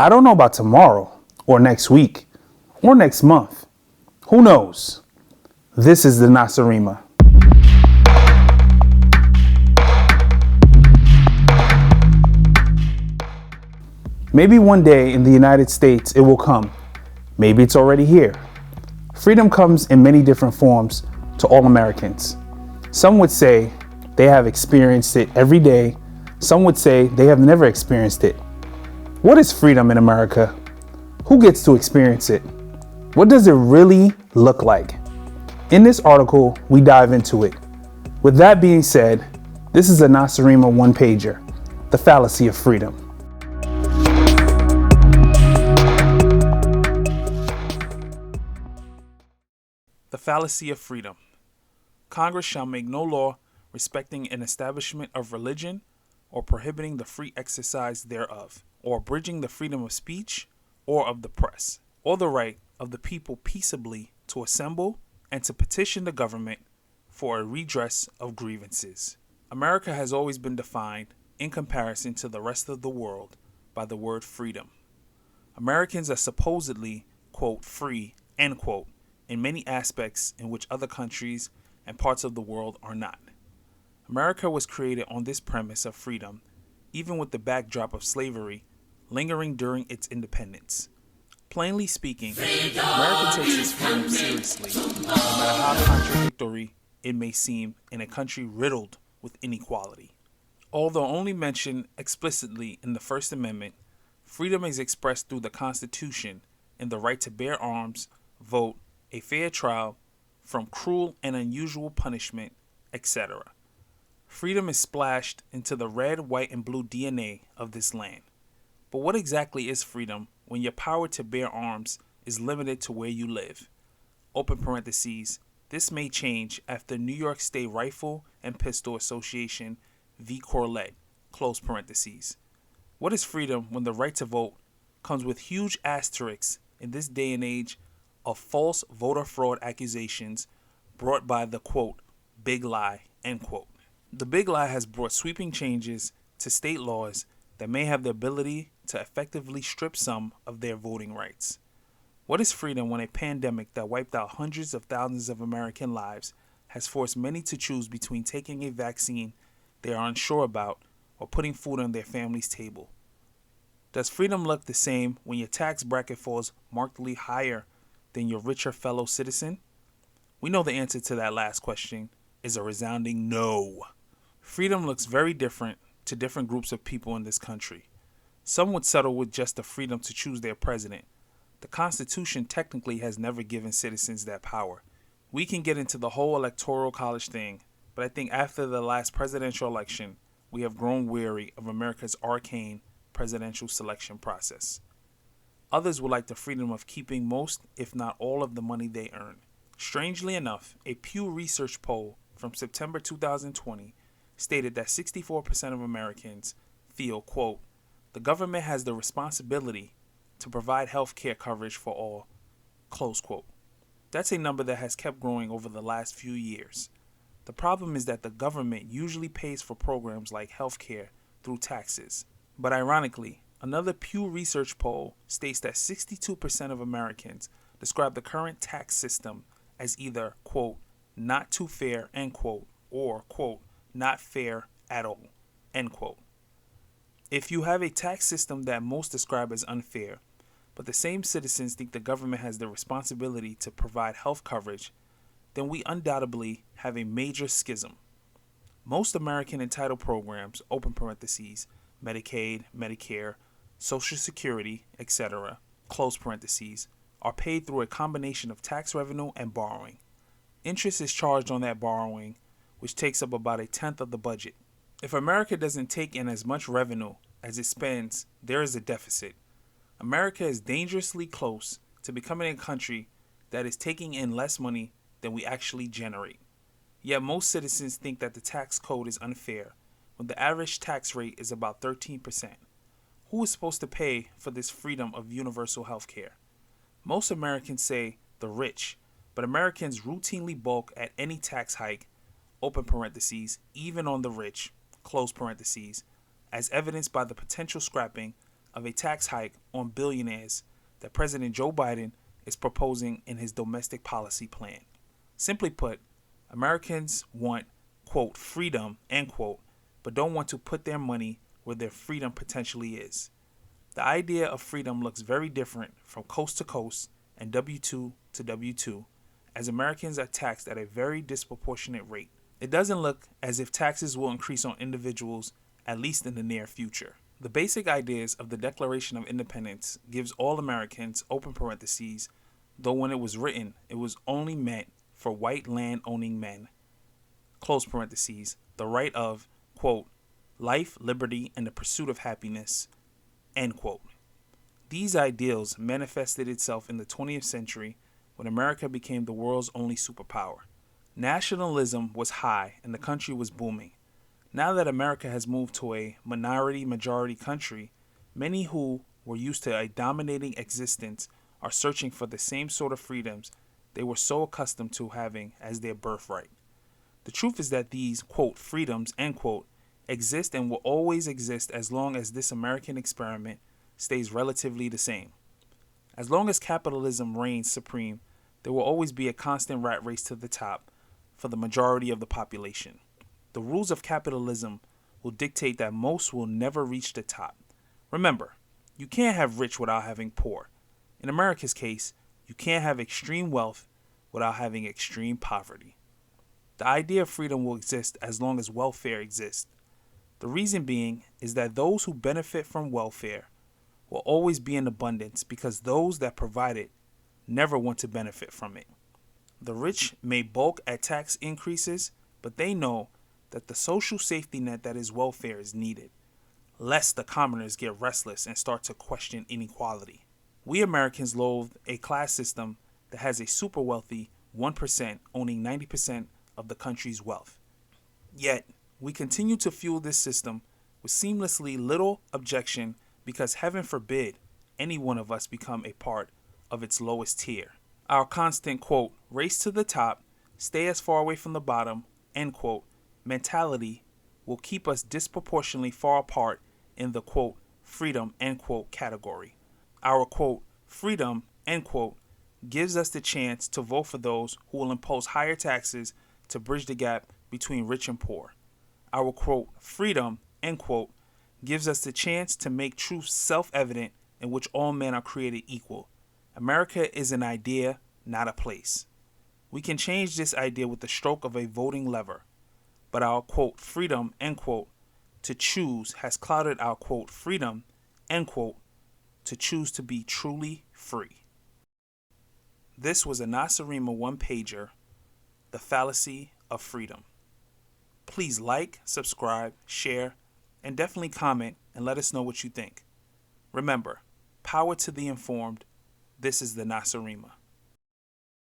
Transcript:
I don't know about tomorrow, or next week, or next month. Who knows? This is the Nacirema. Maybe one day in the United States it will come. Maybe it's already here. Freedom comes in many different forms to all Americans. Some would say they have experienced it every day. Some would say they have never experienced it. What is freedom in America? Who gets to experience it? What does it really look like? In this article, we dive into it. With that being said, this is a Nacirema One Pager, the Fallacy of Freedom. The Fallacy of Freedom. Congress shall make no law respecting an establishment of religion or prohibiting the free exercise thereof, or abridging the freedom of speech or of the press, or the right of the people peaceably to assemble and to petition the government for a redress of grievances. America has always been defined, in comparison to the rest of the world, by the word freedom. Americans are supposedly, quote, free, end quote, in many aspects in which other countries and parts of the world are not. America was created on this premise of freedom, even with the backdrop of slavery lingering during its independence. Plainly speaking, America takes its freedom seriously, no matter how contradictory it may seem in a country riddled with inequality. Although only mentioned explicitly in the First Amendment, freedom is expressed through the Constitution in the right to bear arms, vote, a fair trial, from cruel and unusual punishment, etc. Freedom is splashed into the red, white, and blue DNA of this land. But what exactly is freedom when your power to bear arms is limited to where you live? Open parentheses. This may change after New York State Rifle and Pistol Association v. Corlett, close parentheses. What is freedom when the right to vote comes with huge asterisks in this day and age of false voter fraud accusations brought by the, quote, big lie, end quote. The big lie has brought sweeping changes to state laws that may have the ability to effectively strip some of their voting rights. What is freedom when a pandemic that wiped out hundreds of thousands of American lives has forced many to choose between taking a vaccine they are unsure about or putting food on their family's table? Does freedom look the same when your tax bracket falls markedly higher than your richer fellow citizen? We know the answer to that last question is a resounding no. Freedom looks very different to different groups of people in this country. Some would settle with just the freedom to choose their president. The Constitution technically has never given citizens that power. We can get into the whole electoral college thing, but I think after the last presidential election, we have grown weary of America's arcane presidential selection process. Others would like the freedom of keeping most, if not all, of the money they earn. Strangely enough, a Pew Research poll from September 2020 stated that 64% of Americans feel, quote, the government has the responsibility to provide health care coverage for all, close quote. That's a number that has kept growing over the last few years. The problem is that the government usually pays for programs like health care through taxes. But ironically, another Pew Research poll states that 62% of Americans describe the current tax system as either, quote, not too fair, end quote, or, quote, not fair at all, end quote. If you have a tax system that most describe as unfair, but the same citizens think the government has the responsibility to provide health coverage, then we undoubtedly have a major schism. Most American entitled programs, open parentheses, Medicaid, Medicare, Social Security, etc., close parentheses, are paid through a combination of tax revenue and borrowing. Interest is charged on that borrowing, which takes up about a tenth of the budget. If America doesn't take in as much revenue as it spends, there is a deficit. America is dangerously close to becoming a country that is taking in less money than we actually generate. Yet most citizens think that the tax code is unfair, when the average tax rate is about 13%. Who is supposed to pay for this freedom of universal health care? Most Americans say the rich, but Americans routinely balk at any tax hike, open parentheses, even on the rich, close parentheses, as evidenced by the potential scrapping of a tax hike on billionaires that President Joe Biden is proposing in his domestic policy plan. Simply put, Americans want, quote, freedom, end quote, but don't want to put their money where their freedom potentially is. The idea of freedom looks very different from coast to coast and W2 to W2, as Americans are taxed at a very disproportionate rate. It doesn't look as if taxes will increase on individuals, at least in the near future. The basic ideas of the Declaration of Independence gives all Americans, open parentheses, though when it was written, it was only meant for white land-owning men, close parentheses, the right of, quote, life, liberty, and the pursuit of happiness, end quote. These ideals manifested itself in the 20th century when America became the world's only superpower. Nationalism was high and the country was booming. Now that America has moved to a minority-majority country, many who were used to a dominating existence are searching for the same sort of freedoms they were so accustomed to having as their birthright. The truth is that these, quote, freedoms, end quote, exist and will always exist as long as this American experiment stays relatively the same. As long as capitalism reigns supreme, there will always be a constant rat race to the top for the majority of the population. The rules of capitalism will dictate that most will never reach the top. Remember, you can't have rich without having poor. In America's case, you can't have extreme wealth without having extreme poverty. The idea of freedom will exist as long as welfare exists. The reason being is that those who benefit from welfare will always be in abundance because those that provide it never want to benefit from it. The rich may balk at tax increases, but they know that the social safety net that is welfare is needed, lest the commoners get restless and start to question inequality. We Americans loathe a class system that has a super wealthy 1% owning 90% of the country's wealth. Yet, we continue to fuel this system with seamlessly little objection because heaven forbid any one of us become a part of its lowest tier. Our constant, quote, race to the top, stay as far away from the bottom, end quote, mentality will keep us disproportionately far apart in the, quote, freedom, end quote, category. Our, quote, freedom, end quote, gives us the chance to vote for those who will impose higher taxes to bridge the gap between rich and poor. Our, quote, freedom, end quote, gives us the chance to make truth self-evident in which all men are created equal. America is an idea, not a place. We can change this idea with the stroke of a voting lever, but our, quote, freedom, end quote, to choose has clouded our, quote, freedom, end quote, to choose to be truly free. This was a Nacirema One Pager, The Fallacy of Freedom. Please like, subscribe, share, and definitely comment and let us know what you think. Remember, power to the informed. This is the Nacirema.